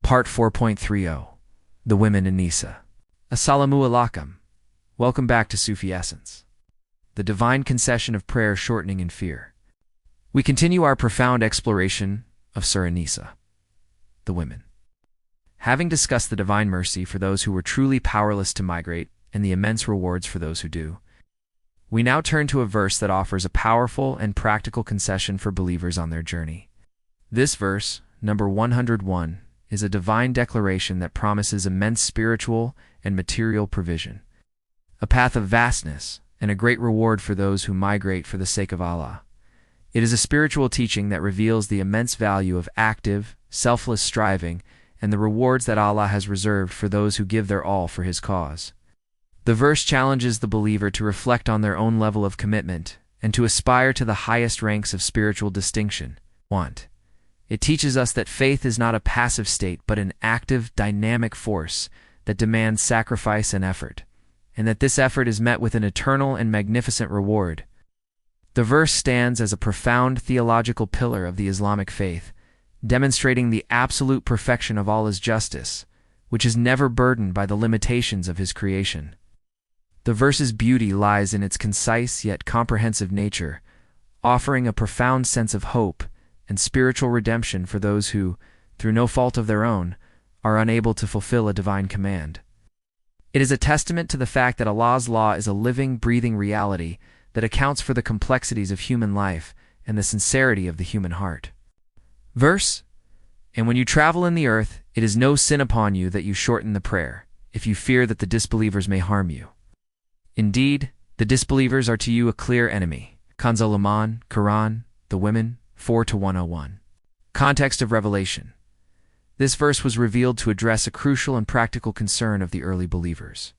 Part 4.30 The Women in Nisa. Assalamu alaikum. Welcome back to Sufi Essence. The divine concession of prayer shortening in fear. We continue our profound exploration of Surah An-Nisa, the women. Having discussed the divine mercy for those who were truly powerless to migrate and the immense rewards for those who do, we now turn to a verse that offers a powerful and practical concession for believers on their journey. This verse, number 101, is a divine declaration that promises immense spiritual and material provision, a path of vastness, and a great reward for those who migrate for the sake of Allah. It is a spiritual teaching that reveals the immense value of active, selfless striving and the rewards that Allah has reserved for those who give their all for His cause. The verse challenges the believer to reflect on their own level of commitment and to aspire to the highest ranks of spiritual distinction. It teaches us that faith is not a passive state but an active, dynamic force that demands sacrifice and effort, and that this effort is met with an eternal and magnificent reward. The verse stands as a profound theological pillar of the Islamic faith, demonstrating the absolute perfection of Allah's justice, which is never burdened by the limitations of His creation. The verse's beauty lies in its concise yet comprehensive nature, offering a profound sense of hope and spiritual redemption for those who, through no fault of their own, are unable to fulfill a divine command. It is a testament to the fact that Allah's law is a living, breathing reality that accounts for the complexities of human life and the sincerity of the human heart. Verse: And when you travel in the earth, it is no sin upon you that you shorten the prayer, if you fear that the disbelievers may harm you. Indeed, the disbelievers are to you a clear enemy. Kanzul Iman, Quran, The Women, 4-101. Context of revelation. This verse was revealed to address a crucial and practical concern of the early believers,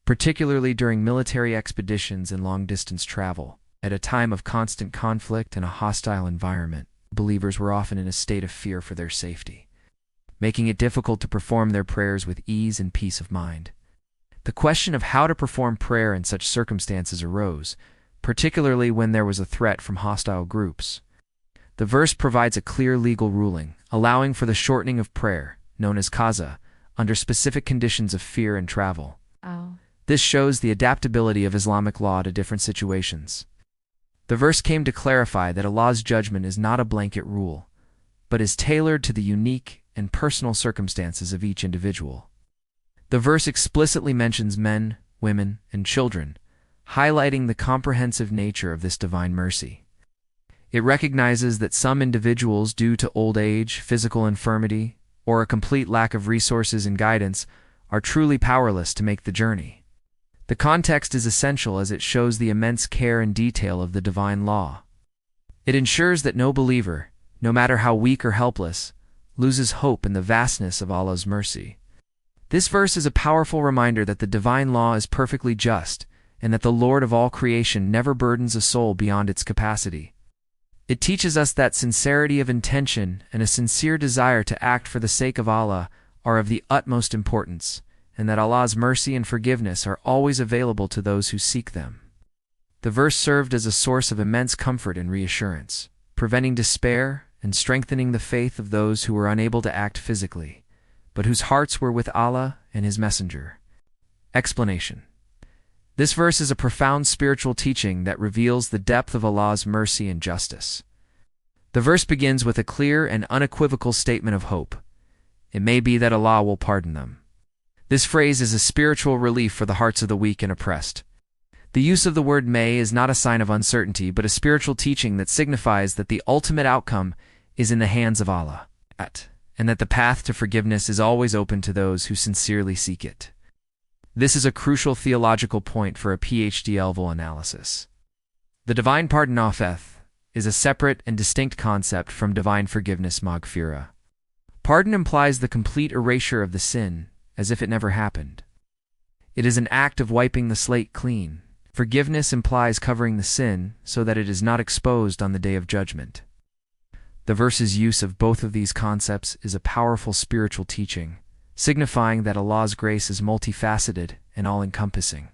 particularly during military expeditions and long-distance travel. At a time of constant conflict and a hostile environment, believers were often in a state of fear for their safety, making it difficult to perform their prayers with ease and peace of mind. The question of how to perform prayer in such circumstances arose, particularly when there was a threat from hostile groups. The verse provides a clear legal ruling, allowing for the shortening of prayer, known as qaza, under specific conditions of fear and travel. This shows the adaptability of Islamic law to different situations. The verse came to clarify that Allah's judgment is not a blanket rule, but is tailored to the unique and personal circumstances of each individual. The verse explicitly mentions men, women, and children, highlighting the comprehensive nature of this divine mercy. It recognizes that some individuals, due to old age, physical infirmity, or a complete lack of resources and guidance, are truly powerless to make the journey. The context is essential as it shows the immense care and detail of the divine law. It ensures that no believer, no matter how weak or helpless, loses hope in the vastness of Allah's mercy. This verse is a powerful reminder that the divine law is perfectly just and that the Lord of all creation never burdens a soul beyond its capacity. It teaches us that sincerity of intention and a sincere desire to act for the sake of Allah are of the utmost importance, and that Allah's mercy and forgiveness are always available to those who seek them. The verse served as a source of immense comfort and reassurance, preventing despair and strengthening the faith of those who were unable to act physically, but whose hearts were with Allah and His Messenger. Explanation. This verse is a profound spiritual teaching that reveals the depth of Allah's mercy and justice. The verse begins with a clear and unequivocal statement of hope. It may be that Allah will pardon them. This phrase is a spiritual relief for the hearts of the weak and oppressed. The use of the word may is not a sign of uncertainty, but a spiritual teaching that signifies that the ultimate outcome is in the hands of Allah, and that the path to forgiveness is always open to those who sincerely seek it. This is a crucial theological point for a PhD-level analysis. The divine pardon afeth is a separate and distinct concept from divine forgiveness maghfirah. Pardon implies the complete erasure of the sin, as if it never happened. It is an act of wiping the slate clean. Forgiveness implies covering the sin so that it is not exposed on the day of judgment. The verse's use of both of these concepts is a powerful spiritual teaching, signifying that Allah's grace is multifaceted and all-encompassing.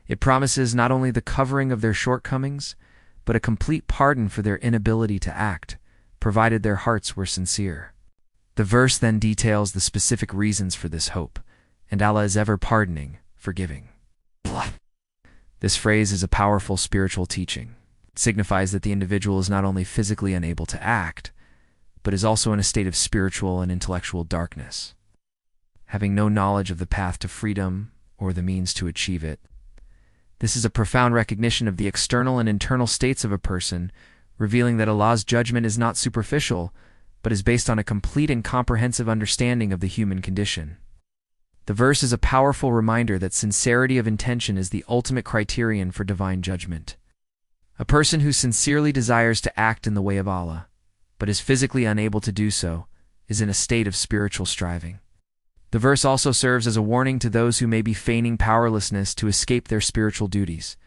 It promises not only the covering of their shortcomings, but a complete pardon for their inability to act, provided their hearts were sincere. The verse then details the specific reasons for this hope, and Allah is ever pardoning, forgiving. This phrase is a powerful spiritual teaching. It signifies that the individual is not only physically unable to act, but is also in a state of spiritual and intellectual darkness, having no knowledge of the path to freedom or the means to achieve it. This is a profound recognition of the external and internal states of a person, revealing that Allah's judgment is not superficial, but is based on a complete and comprehensive understanding of the human condition. The verse is a powerful reminder that sincerity of intention is the ultimate criterion for divine judgment. A person who sincerely desires to act in the way of Allah, but is physically unable to do so, is in a state of spiritual striving. The verse also serves as a warning to those who may be feigning powerlessness to escape their spiritual duties.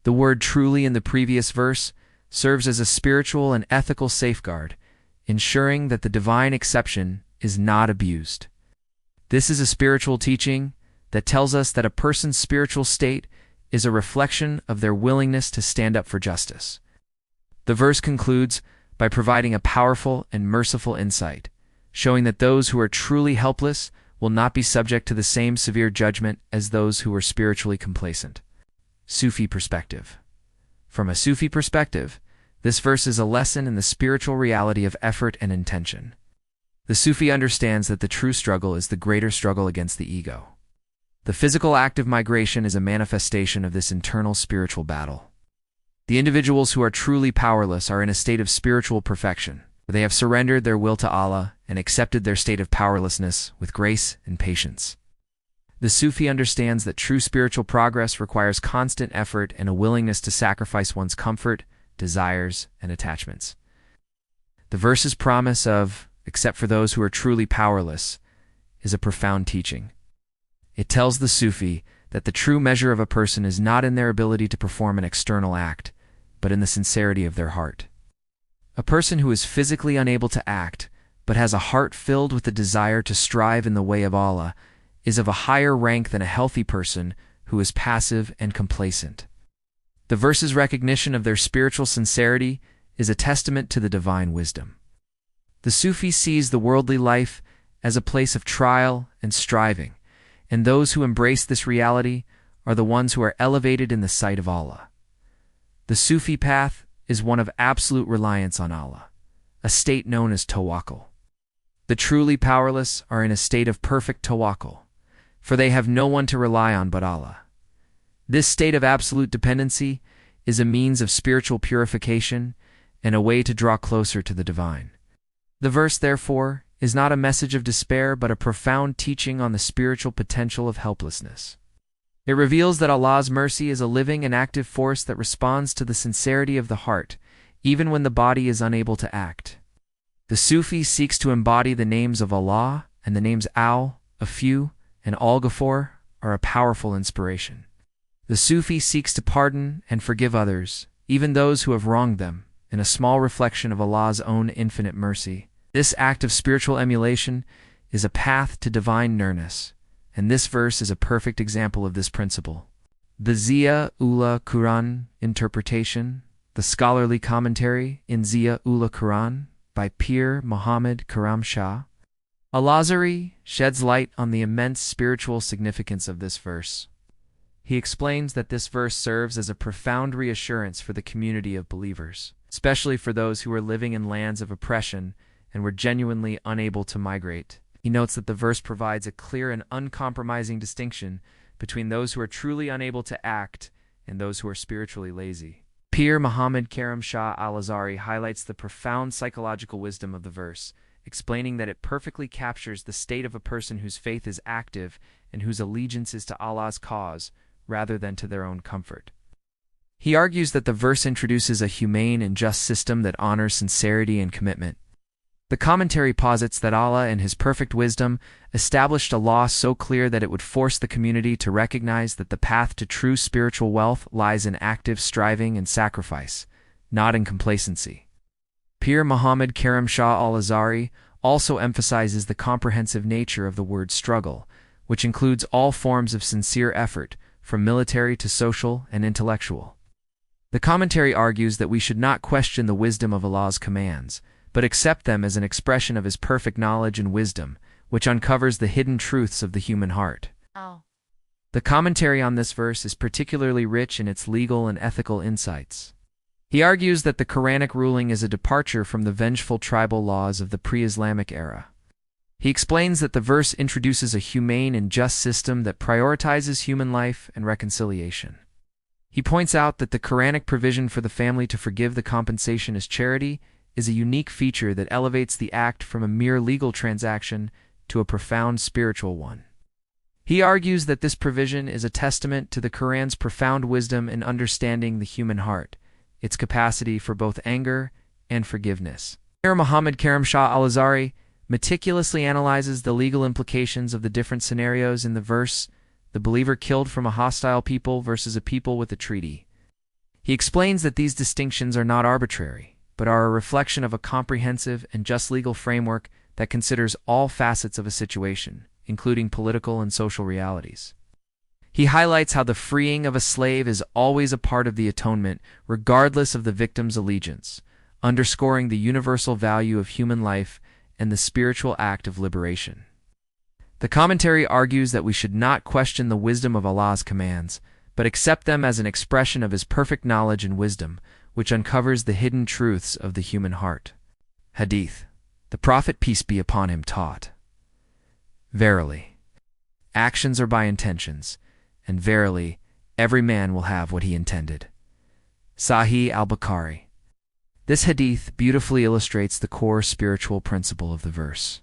The word truly in the previous verse serves as a spiritual and ethical safeguard, ensuring that the divine exception is not abused. This is a spiritual teaching that tells us that a person's spiritual state is a reflection of their willingness to stand up for justice. The verse concludes by providing a powerful and merciful insight, showing that those who are truly helpless will not be subject to the same severe judgment as those who are spiritually complacent. Sufi perspective. From a Sufi perspective, this verse is a lesson in the spiritual reality of effort and intention. The Sufi understands that the true struggle is the greater struggle against the ego. The physical act of migration is a manifestation of this internal spiritual battle. The individuals who are truly powerless are in a state of spiritual perfection, where they have surrendered their will to Allah and accepted their state of powerlessness with grace and patience. The Sufi understands that true spiritual progress requires constant effort and a willingness to sacrifice one's comfort, desires, and attachments. The verse's promise of, except for those who are truly powerless, is a profound teaching. It tells the Sufi that the true measure of a person is not in their ability to perform an external act, but in the sincerity of their heart. A person who is physically unable to act, but has a heart filled with the desire to strive in the way of Allah, is of a higher rank than a healthy person who is passive and complacent. The verse's recognition of their spiritual sincerity is a testament to the divine wisdom. The Sufi sees the worldly life as a place of trial and striving, and those who embrace this reality are the ones who are elevated in the sight of Allah. The Sufi path is one of absolute reliance on Allah, a state known as tawakkul. The truly powerless are in a state of perfect tawakkul, for they have no one to rely on but Allah. This state of absolute dependency is a means of spiritual purification and a way to draw closer to the divine. The verse, therefore, is not a message of despair but a profound teaching on the spiritual potential of helplessness. It reveals that Allah's mercy is a living and active force that responds to the sincerity of the heart, even when the body is unable to act. The Sufi seeks to embody the names of Allah, and the names Al, a few, and Al-Ghafur are a powerful inspiration. The Sufi seeks to pardon and forgive others, even those who have wronged them, in a small reflection of Allah's own infinite mercy. This act of spiritual emulation is a path to divine nearness, and this verse is a perfect example of this principle. The Zia-ul Quran interpretation, the scholarly commentary in Zia-ul Quran by Pir Muhammad Karam Shah Al-Azhari sheds light on the immense spiritual significance of this verse. He explains that this verse serves as a profound reassurance for the community of believers, especially for those who are living in lands of oppression and were genuinely unable to migrate. He notes that the verse provides a clear and uncompromising distinction between those who are truly unable to act and those who are spiritually lazy. Pir Muhammad Karam Shah Al-Azhari highlights the profound psychological wisdom of the verse, explaining that it perfectly captures the state of a person whose faith is active and whose allegiance is to Allah's cause rather than to their own comfort. He argues that the verse introduces a humane and just system that honors sincerity and commitment. The commentary posits that Allah, in His perfect wisdom, established a law so clear that it would force the community to recognize that the path to true spiritual wealth lies in active striving and sacrifice, not in complacency. Pir Muhammad Karam Shah Al-Azhari also emphasizes the comprehensive nature of the word struggle, which includes all forms of sincere effort, from military to social and intellectual. The commentary argues that we should not question the wisdom of Allah's commands, but accept them as an expression of his perfect knowledge and wisdom, which uncovers the hidden truths of the human heart. The commentary on this verse is particularly rich in its legal and ethical insights. He argues that the Quranic ruling is a departure from the vengeful tribal laws of the pre-Islamic era. He explains that the verse introduces a humane and just system that prioritizes human life and reconciliation. He points out that the Quranic provision for the family to forgive the compensation as charity is a unique feature that elevates the act from a mere legal transaction to a profound spiritual one. He argues that this provision is a testament to the Quran's profound wisdom in understanding the human heart, its capacity for both anger and forgiveness. Here, Muhammad Karim Shah al-Azhari meticulously analyzes the legal implications of the different scenarios in the verse, the believer killed from a hostile people versus a people with a treaty. He explains that these distinctions are not arbitrary, but are a reflection of a comprehensive and just legal framework that considers all facets of a situation, including political and social realities. He highlights how the freeing of a slave is always a part of the atonement, regardless of the victim's allegiance, underscoring the universal value of human life and the spiritual act of liberation. The commentary argues that we should not question the wisdom of Allah's commands, but accept them as an expression of his perfect knowledge and wisdom, which uncovers the hidden truths of the human heart. Hadith. The Prophet, peace be upon him, taught, "Verily, actions are by intentions, and verily, every man will have what he intended." Sahih al-Bukhari. This hadith beautifully illustrates the core spiritual principle of the verse.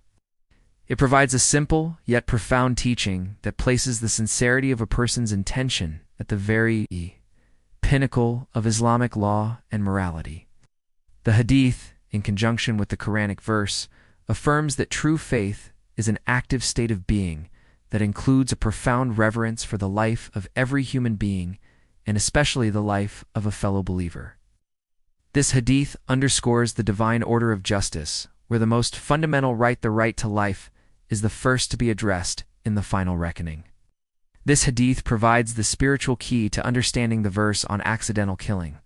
It provides a simple yet profound teaching that places the sincerity of a person's intention at the very pinnacle of Islamic law and morality. The hadith, in conjunction with the Quranic verse, affirms that true faith is an active state of being that includes a profound reverence for the life of every human being, and especially the life of a fellow believer. This hadith underscores the divine order of justice, where the most fundamental right, the right to life, is the first to be addressed in the final reckoning. This hadith provides the spiritual key to understanding the verse on accidental killing.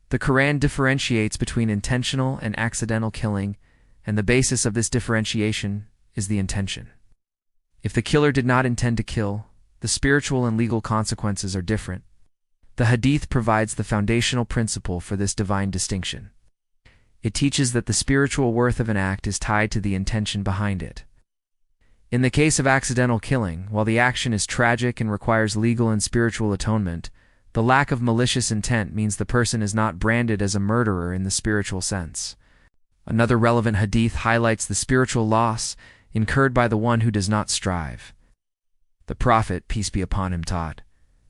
The Quran differentiates between intentional and accidental killing, and the basis of this differentiation is the intention. If the killer did not intend to kill, the spiritual and legal consequences are different. The hadith provides the foundational principle for this divine distinction. It teaches that the spiritual worth of an act is tied to the intention behind it. In the case of accidental killing, while the action is tragic and requires legal and spiritual atonement, the lack of malicious intent means the person is not branded as a murderer in the spiritual sense. Another relevant hadith highlights the spiritual loss incurred by the one who does not strive. The Prophet, peace be upon him, taught,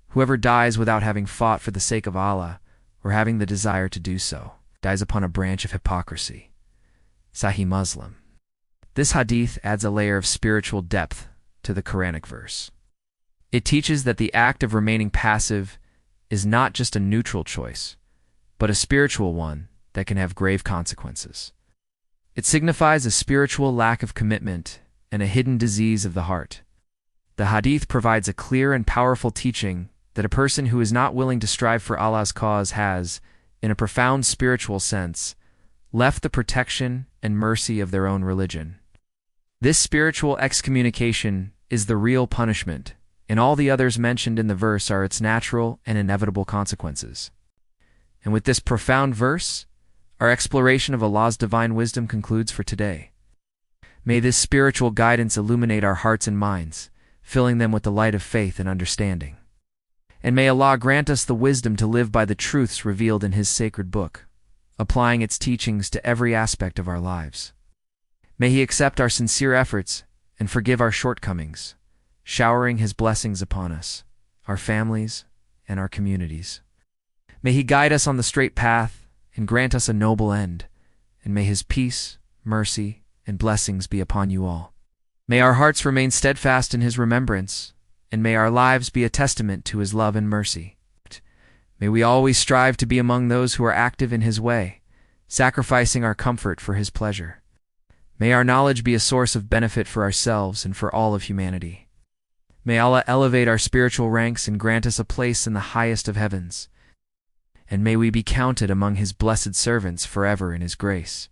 "Whoever dies without having fought for the sake of Allah, or having the desire to do so, dies upon a branch of hypocrisy." Sahih Muslim. This hadith adds a layer of spiritual depth to the Quranic verse. It teaches that the act of remaining passive is not just a neutral choice, but a spiritual one that can have grave consequences. It signifies a spiritual lack of commitment and a hidden disease of the heart. The hadith provides a clear and powerful teaching that a person who is not willing to strive for Allah's cause has, in a profound spiritual sense, left the protection and mercy of their own religion. This spiritual excommunication is the real punishment, and all the others mentioned in the verse are its natural and inevitable consequences. And with this profound verse, our exploration of Allah's divine wisdom concludes for today. May this spiritual guidance illuminate our hearts and minds, filling them with the light of faith and understanding. And may Allah grant us the wisdom to live by the truths revealed in His sacred book, applying its teachings to every aspect of our lives. May He accept our sincere efforts and forgive our shortcomings, showering His blessings upon us, our families, and our communities. May He guide us on the straight path and grant us a noble end, and may His peace, mercy, and blessings be upon you all. May our hearts remain steadfast in His remembrance, and may our lives be a testament to His love and mercy. May we always strive to be among those who are active in His way, sacrificing our comfort for His pleasure. May our knowledge be a source of benefit for ourselves and for all of humanity. May Allah elevate our spiritual ranks and grant us a place in the highest of heavens. And may we be counted among His blessed servants forever in His grace.